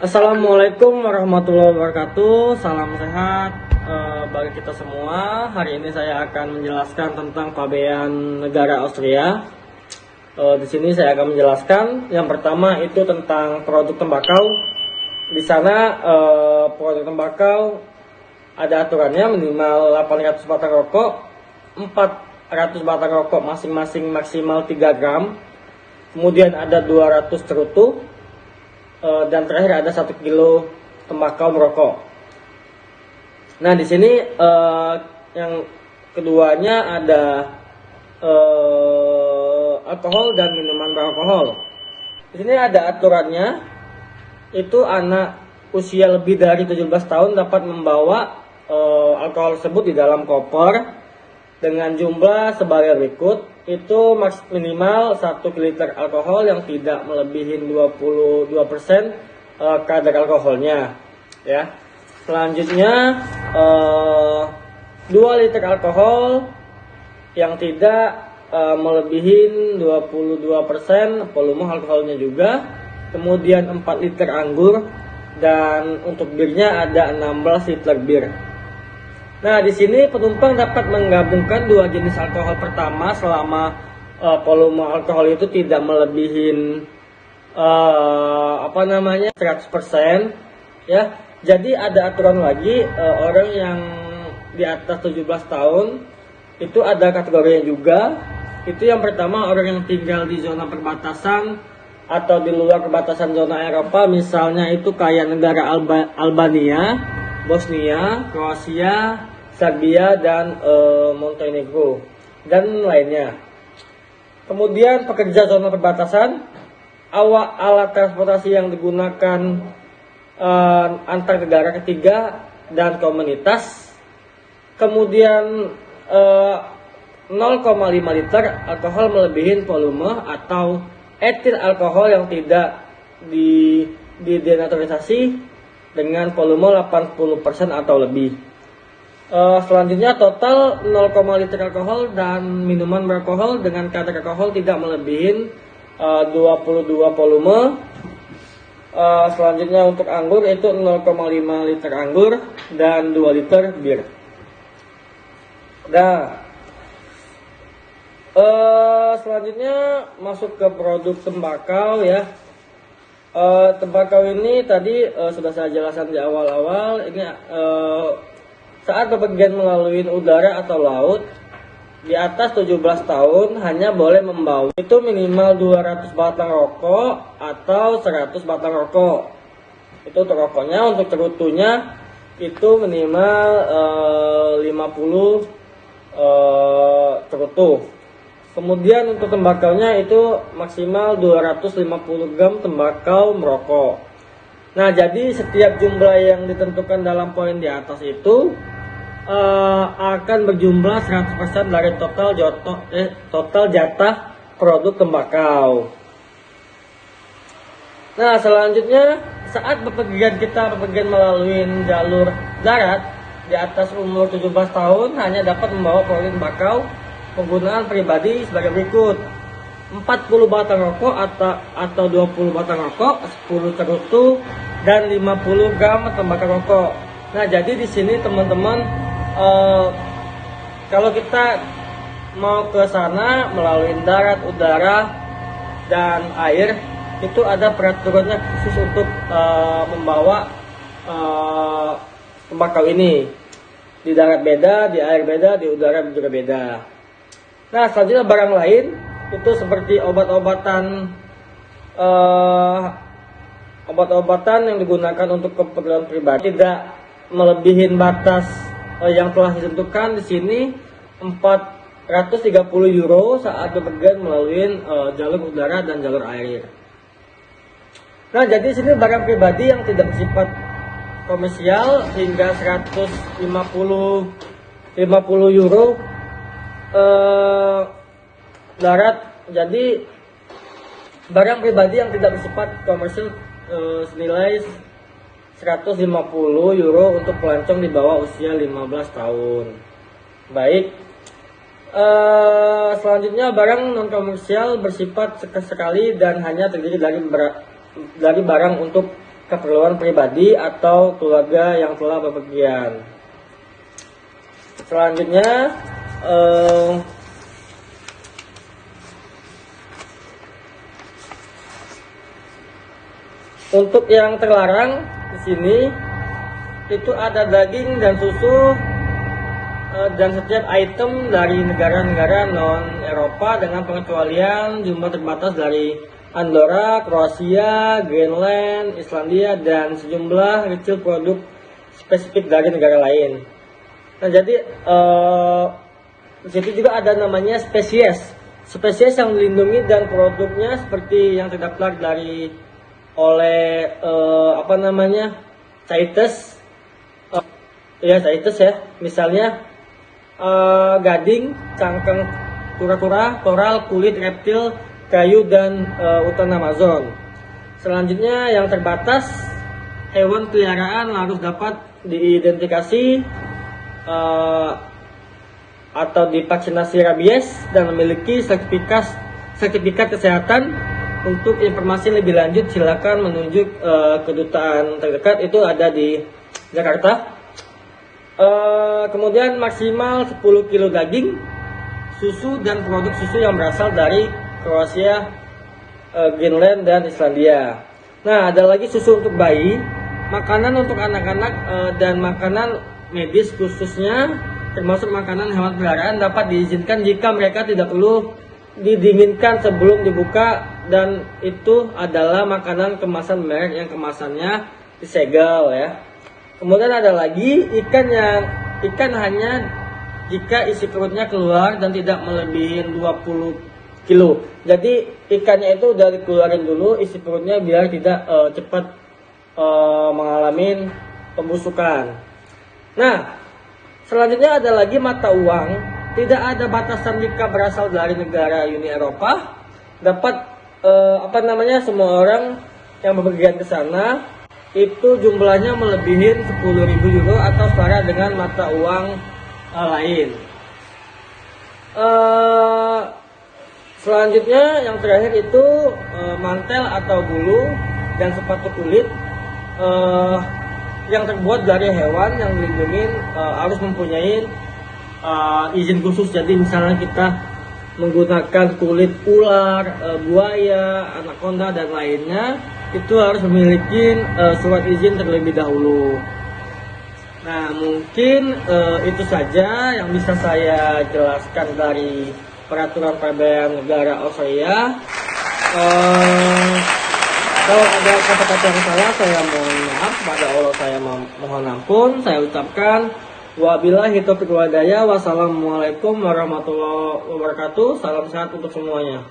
Assalamualaikum warahmatullahi wabarakatuh. Salam sehat bagi kita semua. Hari ini saya akan menjelaskan tentang pabean negara Austria. Di sini saya akan menjelaskan yang pertama itu tentang produk tembakau. Di sana produk tembakau ada aturannya minimal 800 batang rokok, 400 batang rokok masing-masing maksimal 3 gram. Kemudian ada 200 cerutu. Dan terakhir ada 1 kilo tembakau merokok. Nah di sini yang keduanya ada alkohol dan minuman beralkohol. Di sini ada aturannya, itu anak usia lebih dari 17 tahun dapat membawa alkohol tersebut di dalam koper dengan jumlah sebagai berikut. Itu minimal 1 liter alkohol yang tidak melebihi 22% kadar alkoholnya ya. Selanjutnya 2 liter alkohol yang tidak melebihi 22% volume alkoholnya juga. Kemudian 4 liter anggur, dan untuk birnya ada 16 liter bir. Nah, di sini penumpang dapat menggabungkan 2 jenis alkohol pertama selama volume alkohol itu tidak melebihi 100% ya. Jadi ada aturan lagi, orang yang di atas 17 tahun itu ada kategorinya juga. Itu yang pertama orang yang tinggal di zona perbatasan atau di luar perbatasan zona Eropa, misalnya itu kayak negara Albania, Bosnia, Kroasia, Serbia, dan Montenegro, dan lainnya. Kemudian pekerja zona perbatasan, alat transportasi yang digunakan antar negara ketiga dan komunitas. Kemudian 0,5 liter alkohol melebihi volume atau etil alkohol yang tidak denaturalisasi dengan volume 80% atau lebih. Selanjutnya total 0,5 liter alkohol dan minuman beralkohol dengan kadar alkohol tidak melebihi 22 volume. Selanjutnya untuk anggur itu 0,5 liter anggur dan 2 liter bir. Nah, selanjutnya masuk ke produk tembakau ya. Tembakau ini tadi sudah saya jelaskan di awal-awal. Ini saat bepergian melalui udara atau laut di atas 17 tahun hanya boleh membawa itu minimal 200 batang rokok atau 100 batang rokok. Itu untuk rokoknya. Untuk cerutunya itu minimal 50 cerutu. Kemudian untuk tembakaunya itu maksimal 250 gram tembakau merokok. Nah, jadi setiap jumlah yang ditentukan dalam poin di atas itu akan berjumlah 100% dari total jatah produk tembakau. Nah, selanjutnya saat bepergian melalui jalur darat di atas umur 17 tahun hanya dapat membawa produk tembakau penggunaan pribadi sebagai berikut: 40 batang rokok atau 20 batang rokok, 10 cerutu, dan 50 gram tembakau rokok. Nah, jadi di sini teman-teman, kalau kita mau ke sana melalui darat, udara, dan air, itu ada peraturannya khusus untuk membawa tembakau ini. Di darat beda, di air beda, di udara juga beda. Nah, selanjutnya barang lain itu seperti obat-obatan yang digunakan untuk keperluan pribadi tidak melebihi batas yang telah ditentukan di sini 430 euro saat bepergian melalui jalur udara dan jalur air. Nah, jadi di sini barang pribadi yang tidak bersifat komersial hingga 150 euro darat. Jadi barang pribadi yang tidak bersifat komersial senilai 150 euro untuk pelancong di bawah usia 15 tahun. Baik, selanjutnya barang non komersial bersifat sekali dan hanya terdiri dari barang untuk keperluan pribadi atau keluarga yang telah bepergian. Selanjutnya untuk yang terlarang di sini itu ada daging dan susu dan setiap item dari negara-negara non Eropa dengan pengecualian jumlah terbatas dari Andorra, Kroasia, Greenland, Islandia, dan sejumlah kecil produk spesifik dari negara lain. Nah, jadi di situ juga ada namanya spesies yang dilindungi dan produknya seperti yang terdaftar oleh CITES, CITES ya, misalnya gading, cangkang kura-kura, koral, kulit reptil, kayu, dan hutan Amazon. Selanjutnya yang terbatas, hewan peliharaan harus dapat diidentifikasi atau divaksinasi rabies dan memiliki sertifikat kesehatan. Untuk informasi lebih lanjut silakan menunjuk kedutaan terdekat, itu ada di Jakarta. Kemudian maksimal 10 kilo daging, susu dan produk susu yang berasal dari Kroasia, Greenland, dan Islandia. Nah, ada lagi susu untuk bayi, makanan untuk anak-anak dan makanan medis khususnya termasuk makanan hewan peliharaan dapat diizinkan jika mereka tidak perlu didinginkan sebelum dibuka, dan itu adalah makanan kemasan merek yang kemasannya disegel ya. Kemudian ada lagi ikan hanya jika isi perutnya keluar dan tidak melebihi 20 kilo. Jadi ikannya itu udah dikeluarin dulu isi perutnya biar tidak cepat mengalami pembusukan. Nah, selanjutnya ada lagi mata uang. Tidak ada batasan jika berasal dari negara Uni Eropa. Dapat semua orang yang bepergian ke sana itu jumlahnya melebihi 10.000 euro atau setara dengan mata uang lain. Selanjutnya yang terakhir itu mantel atau bulu dan sepatu kulit yang terbuat dari hewan yang dilindungi harus mempunyai izin khusus. Jadi misalnya kita menggunakan kulit ular, buaya, anaconda, dan lainnya, itu harus memiliki surat izin terlebih dahulu. Nah, mungkin itu saja yang bisa saya jelaskan dari peraturan PBM negara Austria. Kalau ada kata-kata yang salah, saya mohon maaf. Pada Allah saya mohon ampun. Saya ucapkan wabillahi taufiq wal hidayah. Wassalamualaikum warahmatullahi wabarakatuh. Salam sehat untuk semuanya.